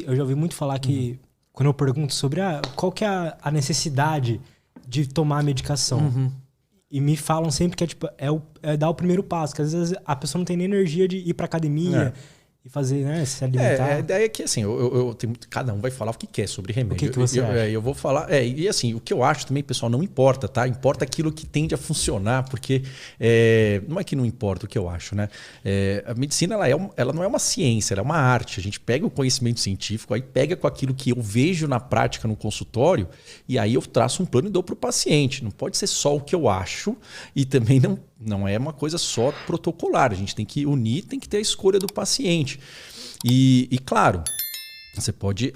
eu já ouvi muito falar que, quando eu pergunto sobre qual que é a necessidade de tomar a medicação, e me falam sempre que é dar o primeiro passo, que às vezes a pessoa não tem nem energia de ir pra academia e fazer, né, se alimentar. A ideia é que assim, cada um vai falar o que quer sobre remédio. O que você acha? Eu vou falar. E assim, o que eu acho também, pessoal, não importa, tá? Importa aquilo que tende a funcionar, porque não é que não importa o que eu acho, né? A medicina ela não é uma ciência, ela é uma arte. A gente pega o conhecimento científico, aí pega com aquilo que eu vejo na prática no consultório, e aí eu traço um plano e dou para o paciente. Não pode ser só o que eu acho, e também não é uma coisa só protocolar. A gente tem que unir, tem que ter a escolha do paciente. E claro, você pode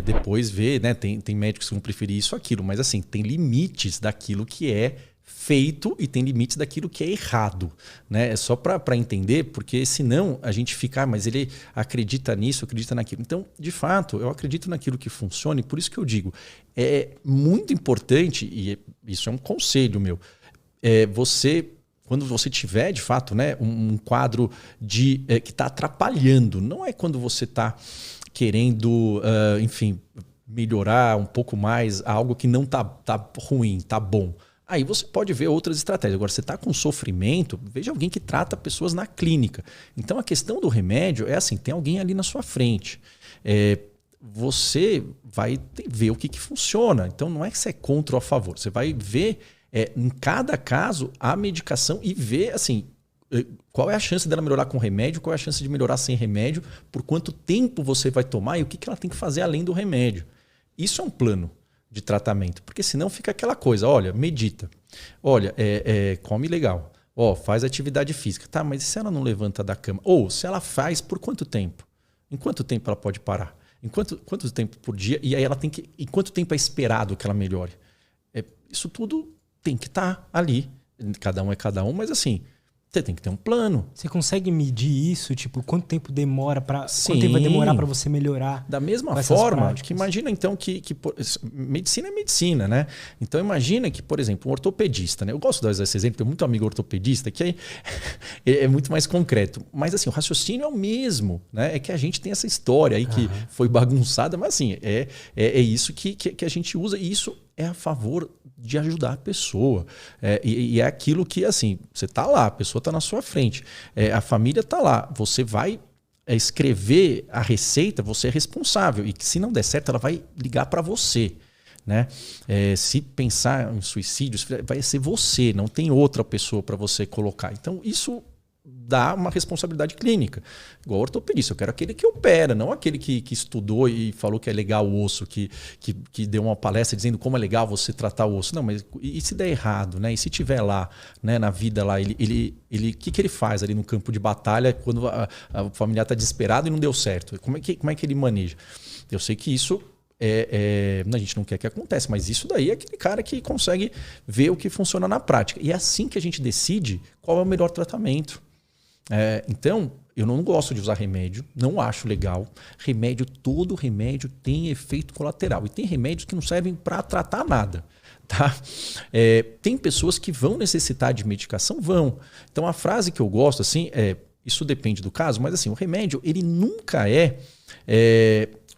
depois ver, né? Tem médicos que vão preferir isso ou aquilo, mas assim, tem limites daquilo que é feito e tem limites daquilo que é errado, né? É só para entender, porque senão a gente fica, mas ele acredita nisso, acredita naquilo. Então, de fato, eu acredito naquilo que funciona, e por isso que eu digo, é muito importante, e isso é um conselho meu, quando você tiver, de fato, né, um quadro que está atrapalhando, não é quando você está querendo, enfim, melhorar um pouco mais algo que não tá ruim, tá bom. Aí você pode ver outras estratégias. Agora, você está com sofrimento, veja alguém que trata pessoas na clínica. Então, a questão do remédio é assim, tem alguém ali na sua frente. Você vai ver o que funciona. Então, não é que você é contra ou a favor. Você vai ver em cada caso a medicação e ver assim, qual é a chance dela melhorar com remédio, qual é a chance de melhorar sem remédio, por quanto tempo você vai tomar e o que ela tem que fazer além do remédio. Isso é um plano de tratamento, porque senão fica aquela coisa, olha, medita, olha, come legal, faz atividade física, tá, mas e se ela não levanta da cama? Ou se ela faz, por quanto tempo? Em quanto tempo ela pode parar? Quanto tempo por dia? E aí ela tem que. Em quanto tempo é esperado que ela melhore? Isso tudo tem que estar ali. Cada um é cada um, mas assim, você tem que ter um plano. Você consegue medir isso? Tipo, quanto tempo demora quanto tempo vai demorar para você melhorar? Da mesma forma, que imagina então que medicina é medicina, né? Então imagina que, por exemplo, um ortopedista, né? Eu gosto de usar esse exemplo, tenho muito amigo ortopedista, que é muito mais concreto. Mas assim, o raciocínio é o mesmo, né? É que a gente tem essa história aí que foi bagunçada, mas assim, é isso que a gente usa, e isso é a favor de ajudar a pessoa. E é aquilo que, assim, você está lá, a pessoa está na sua frente, a família está lá, você vai escrever a receita, você é responsável. E que se não der certo, ela vai ligar para você. Né? Se pensar em suicídio, vai ser você, não tem outra pessoa para você colocar. Então, isso dá uma responsabilidade clínica. Igual ortopedista, eu quero aquele que opera, não aquele que estudou e falou que é legal o osso, que deu uma palestra dizendo como é legal você tratar o osso. Não, mas e se der errado, né? E se tiver lá, né, na vida lá, ele que ele faz ali no campo de batalha quando a familiar está desesperado e não deu certo? Como é que ele maneja? Eu sei que isso a gente não quer que aconteça, mas isso daí é aquele cara que consegue ver o que funciona na prática. E é assim que a gente decide qual é o melhor tratamento. Então, eu não gosto de usar remédio, não acho legal. Todo remédio tem efeito colateral. E tem remédios que não servem para tratar nada. Tá? Tem pessoas que vão necessitar de medicação? Vão. Então, a frase que eu gosto, assim, isso depende do caso, mas assim, o remédio ele nunca é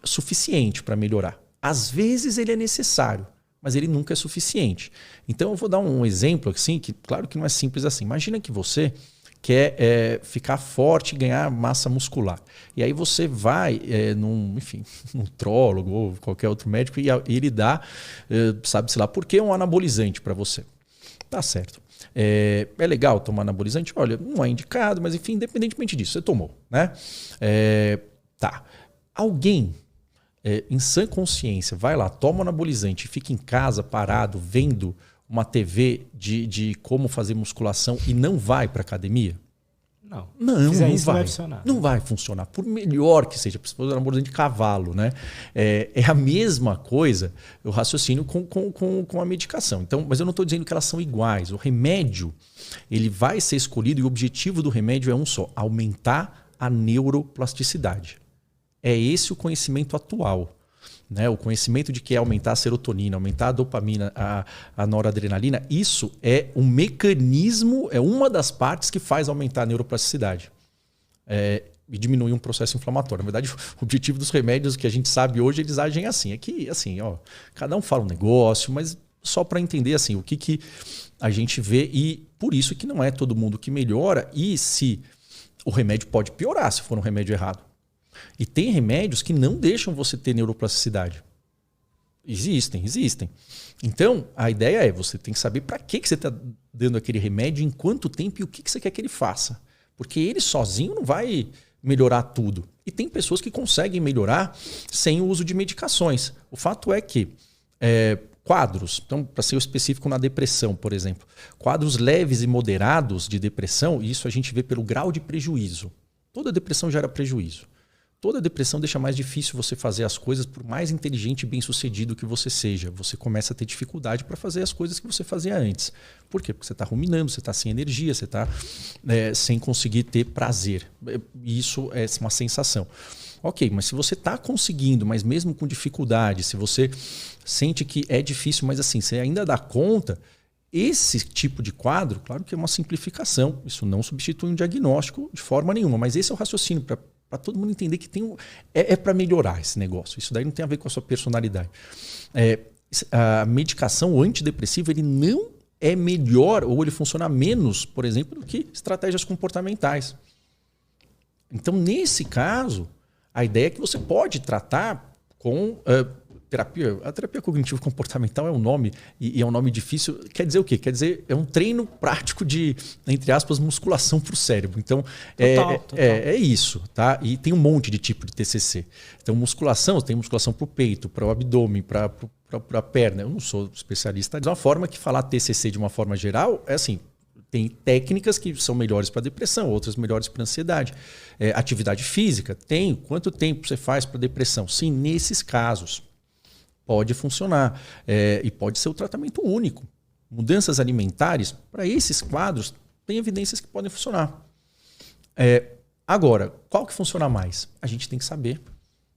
suficiente para melhorar. Às vezes ele é necessário, mas ele nunca é suficiente. Então, eu vou dar um exemplo, assim, que claro que não é simples assim. Imagina que você quer ficar forte e ganhar massa muscular. E aí você vai num nutrólogo ou qualquer outro médico e ele dá, sabe-se lá por quê, um anabolizante para você. Tá certo. É legal tomar anabolizante? Olha, não é indicado, mas enfim, independentemente disso, você tomou, né? Tá. Alguém em sã consciência vai lá, toma anabolizante e fica em casa parado vendo uma TV de como fazer musculação e não vai para academia? Não. Não Isso vai. Não vai funcionar. Não vai funcionar, por melhor que seja. Se for anabolizante de cavalo, né? É a mesma coisa o raciocínio com a medicação. Então, mas eu não estou dizendo que elas são iguais. O remédio ele vai ser escolhido e o objetivo do remédio é um só: aumentar a neuroplasticidade. É esse o conhecimento atual. Né? O conhecimento de que é aumentar a serotonina, aumentar a dopamina, a noradrenalina, isso é um mecanismo, é uma das partes que faz aumentar a neuroplasticidade. e diminuir um processo inflamatório. Na verdade, o objetivo dos remédios que a gente sabe hoje, eles agem assim. É que, assim, ó, cada um fala um negócio, mas só para entender assim, o que a gente vê, e por isso que não é todo mundo que melhora, e se o remédio pode piorar se for um remédio errado. E tem remédios que não deixam você ter neuroplasticidade. Existem. Então, a ideia é, você tem que saber para que você está dando aquele remédio, em quanto tempo e o que você quer que ele faça. Porque ele sozinho não vai melhorar tudo. E tem pessoas que conseguem melhorar sem o uso de medicações. O fato é que quadros, então, para ser específico na depressão, por exemplo, quadros leves e moderados de depressão, e isso a gente vê pelo grau de prejuízo. Toda depressão gera prejuízo. Toda depressão deixa mais difícil você fazer as coisas, por mais inteligente e bem-sucedido que você seja. Você começa a ter dificuldade para fazer as coisas que você fazia antes. Por quê? Porque você está ruminando, você está sem energia, você está sem conseguir ter prazer. Isso é uma sensação. Ok, mas se você está conseguindo, mas mesmo com dificuldade, se você sente que é difícil, mas assim, você ainda dá conta, esse tipo de quadro, claro que é uma simplificação. Isso não substitui um diagnóstico de forma nenhuma, mas esse é o raciocínio para todo mundo entender que é para melhorar esse negócio. Isso daí não tem a ver com a sua personalidade. A medicação, o antidepressivo, ele não é melhor ou ele funciona menos, por exemplo, do que estratégias comportamentais. Então, nesse caso, a ideia é que você pode tratar com terapia. A terapia cognitivo-comportamental é um nome, e é um nome difícil. Quer dizer o quê? Quer dizer, é um treino prático de, entre aspas, musculação para o cérebro. Então, total. É isso. Tá? E tem um monte de tipo de TCC. Então, musculação, tem musculação para o peito, para o abdômen, para a perna. Eu não sou especialista. De uma forma que falar TCC de uma forma geral é assim, tem técnicas que são melhores para depressão, outras melhores para ansiedade. Atividade física, tem. Quanto tempo você faz para depressão? Sim, nesses casos. Pode funcionar. E pode ser o tratamento único. Mudanças alimentares, para esses quadros, tem evidências que podem funcionar. Agora, qual que funciona mais? A gente tem que saber.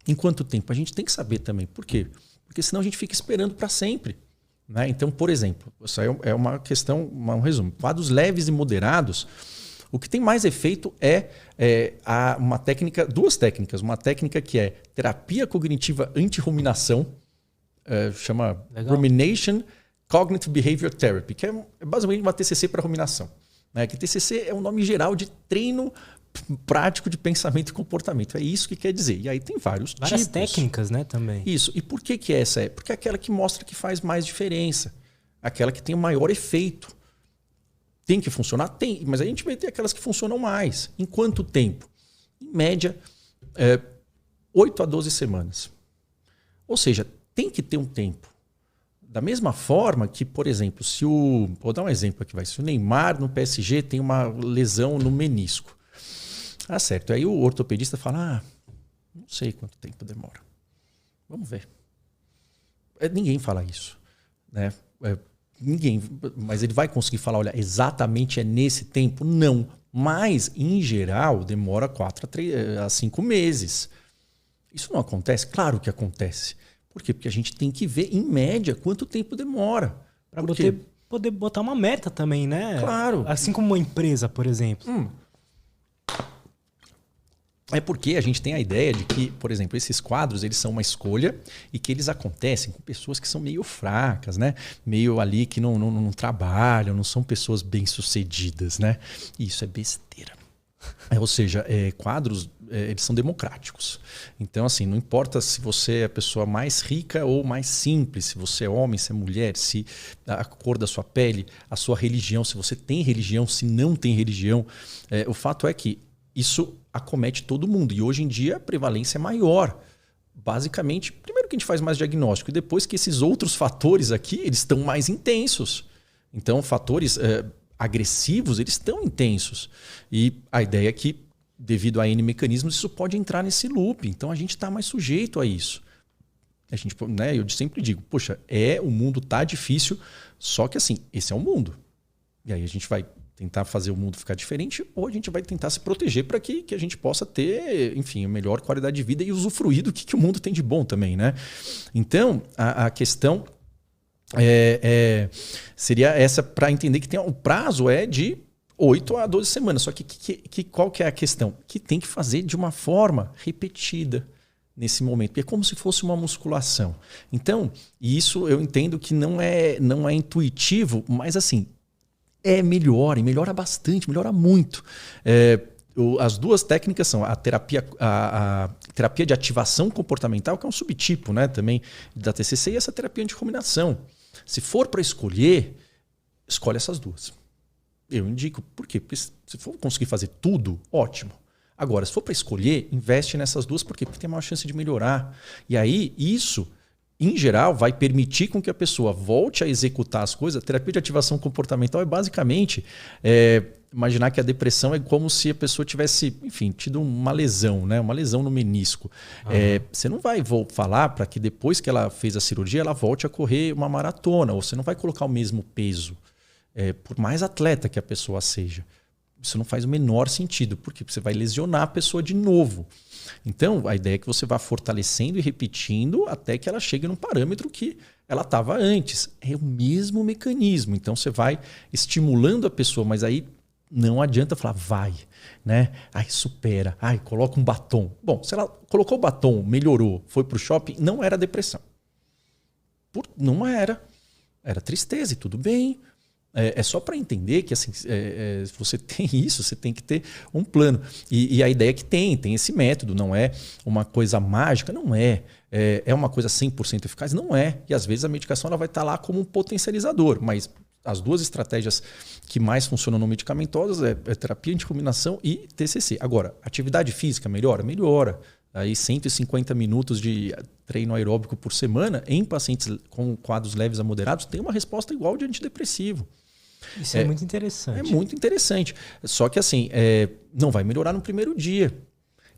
Em quanto tempo? A gente tem que saber também. Por quê? Porque senão a gente fica esperando para sempre. Né? Então, por exemplo, isso aí é uma questão, um resumo. Quadros leves e moderados, o que tem mais efeito uma técnica, duas técnicas. Uma técnica que é terapia cognitiva anti-ruminação, chama Legal. Rumination Cognitive Behavior Therapy, que é basicamente uma TCC para ruminação. Né? Que TCC é um nome geral de treino prático de pensamento e comportamento. É isso que quer dizer. E aí tem várias técnicas, né, também. Isso. E por que essa é? Porque é aquela que mostra que faz mais diferença. Aquela que tem o maior efeito. Tem que funcionar? Tem. Mas a gente vai ter aquelas que funcionam mais. Em quanto tempo? Em média, 8 a 12 semanas. Ou seja, tem que ter um tempo. Da mesma forma que, por exemplo, vou dar um exemplo aqui, se o Neymar no PSG tem uma lesão no menisco. Certo. Aí o ortopedista fala, não sei quanto tempo demora. Vamos ver. Ninguém fala isso. Né? Ninguém. Mas ele vai conseguir falar, olha, exatamente é nesse tempo? Não. Mas, em geral, demora 4 a 5 meses. Isso não acontece? Claro que acontece. Por quê? Porque a gente tem que ver, em média, quanto tempo demora. Para poder botar uma meta também, né? Claro. Assim como uma empresa, por exemplo. É porque a gente tem a ideia de que, por exemplo, esses quadros eles são uma escolha e que eles acontecem com pessoas que são meio fracas, né? Meio ali que não trabalham, não são pessoas bem-sucedidas, né? E isso é besteira. Ou seja, quadros eles são democráticos. Então, assim, não importa se você é a pessoa mais rica ou mais simples, se você é homem, se é mulher, se a cor da sua pele, a sua religião, se você tem religião, se não tem religião. O fato é que isso acomete todo mundo. E hoje em dia a prevalência é maior. Basicamente, primeiro que a gente faz mais diagnóstico e depois que esses outros fatores aqui, eles estão mais intensos. Então, fatores agressivos, eles estão intensos. E a ideia é que, devido a N mecanismos, isso pode entrar nesse loop. Então, a gente está mais sujeito a isso. A gente, né, eu sempre digo, poxa, o mundo tá difícil, só que assim, esse é o mundo. E aí a gente vai tentar fazer o mundo ficar diferente ou a gente vai tentar se proteger para que a gente possa ter, enfim, a melhor qualidade de vida e usufruir do que o mundo tem de bom também, né? Então, a questão seria essa para entender que o prazo é de 8 a 12 semanas. Só que qual que é a questão? Que tem que fazer de uma forma repetida nesse momento. É como se fosse uma musculação. Então, isso eu entendo que não é intuitivo, mas assim, melhora, e melhora bastante, melhora muito. As duas técnicas são a terapia de ativação comportamental, que é um subtipo, né, também da TCC, e essa terapia anti-ruminação. Se for para escolher, escolhe essas duas. Eu indico. Por quê? Porque se for conseguir fazer tudo, ótimo. Agora, se for para escolher, investe nessas duas. Por quê? Porque tem maior chance de melhorar. E aí, isso, em geral, vai permitir com que a pessoa volte a executar as coisas. A terapia de ativação comportamental é basicamente imaginar que a depressão é como se a pessoa tivesse, enfim, tido uma lesão, né? Uma lesão no menisco. Você não vai falar para que depois que ela fez a cirurgia, ela volte a correr uma maratona. Ou você não vai colocar o mesmo peso. Por mais atleta que a pessoa seja. Isso não faz o menor sentido. Por quê? Porque você vai lesionar a pessoa de novo. Então, a ideia é que você vá fortalecendo e repetindo até que ela chegue num parâmetro que ela estava antes. É o mesmo mecanismo. Então, você vai estimulando a pessoa, mas aí não adianta falar, vai, né? Ai, supera. Ai, coloca um batom. Bom, se ela colocou o batom, melhorou, foi para o shopping, não era depressão. Não era. Era tristeza e tudo bem. É só para entender que assim, se você tem isso, você tem que ter um plano. E a ideia é que tem esse método, não é uma coisa mágica, não é. É uma coisa 100% eficaz? Não é. E às vezes a medicação ela vai estar lá como um potencializador, mas as duas estratégias que mais funcionam no medicamentosas é terapia anti-ruminação e TCC. Agora, atividade física melhora? Melhora. Aí 150 minutos de treino aeróbico por semana em pacientes com quadros leves a moderados tem uma resposta igual de antidepressivo. Isso é muito interessante. É muito interessante. Só que assim, não vai melhorar no primeiro dia.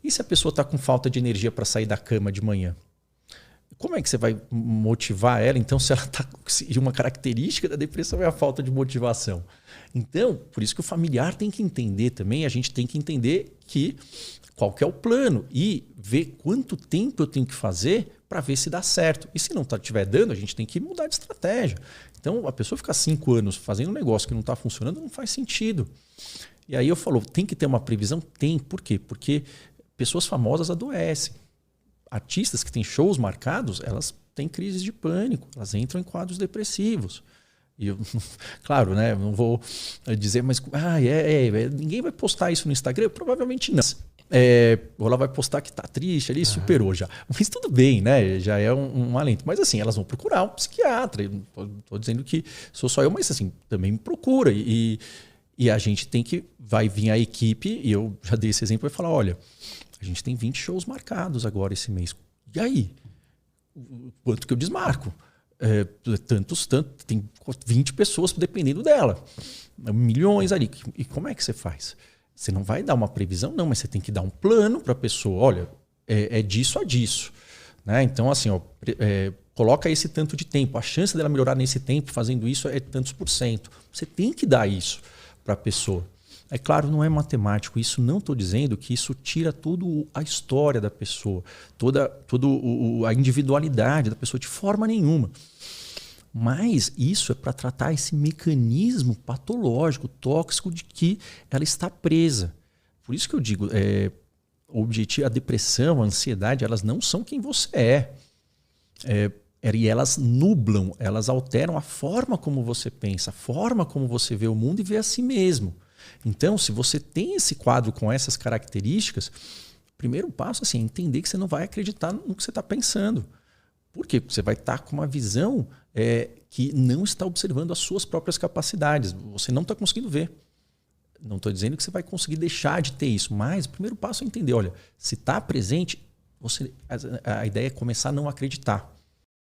E se a pessoa está com falta de energia para sair da cama de manhã? Como é que você vai motivar ela? Então, se ela está com uma característica da depressão é a falta de motivação. Então, por isso que o familiar tem que entender também, a gente tem que entender qual que é o plano e ver quanto tempo eu tenho que fazer para ver se dá certo. E se não estiver dando, a gente tem que mudar de estratégia. Então, a pessoa ficar 5 anos fazendo um negócio que não está funcionando não faz sentido. E aí eu falo, tem que ter uma previsão? Tem. Por quê? Porque pessoas famosas adoecem. Artistas que têm shows marcados, elas têm crises de pânico, elas entram em quadros depressivos. E eu, claro, né, não vou dizer, mas ninguém vai postar isso no Instagram? Provavelmente não. Ou ela vai postar que tá triste ali, superou já. Mas tudo bem, né? Já é um alento. Mas assim, elas vão procurar um psiquiatra. Estou dizendo que sou só eu, mas assim, também me procura. E a gente vai vir a equipe, e eu já dei esse exemplo, vai falar, olha, a gente tem 20 shows marcados agora esse mês. E aí? Quanto que eu desmarco? Tem 20 pessoas dependendo dela. Milhões ali. E como é que você faz? Você não vai dar uma previsão, não, mas você tem que dar um plano para a pessoa. Olha, é disso a disso. Né? Então, assim, coloca esse tanto de tempo. A chance dela melhorar nesse tempo fazendo isso é tantos %. Você tem que dar isso para a pessoa. É claro, não é matemático. Isso não estou dizendo que isso tira toda a história da pessoa, toda a individualidade da pessoa de forma nenhuma. Mas isso é para tratar esse mecanismo patológico, tóxico de que ela está presa. Por isso que eu digo, o objetivo, a depressão, a ansiedade, elas não são quem você é. E elas nublam, elas alteram a forma como você pensa, a forma como você vê o mundo e vê a si mesmo. Então, se você tem esse quadro com essas características, o primeiro passo assim, é entender que você não vai acreditar no que você está pensando. Por quê? Porque você vai estar com uma visão que não está observando as suas próprias capacidades. Você não está conseguindo ver. Não estou dizendo que você vai conseguir deixar de ter isso, mas o primeiro passo é entender, olha, se está presente, a ideia é começar a não acreditar.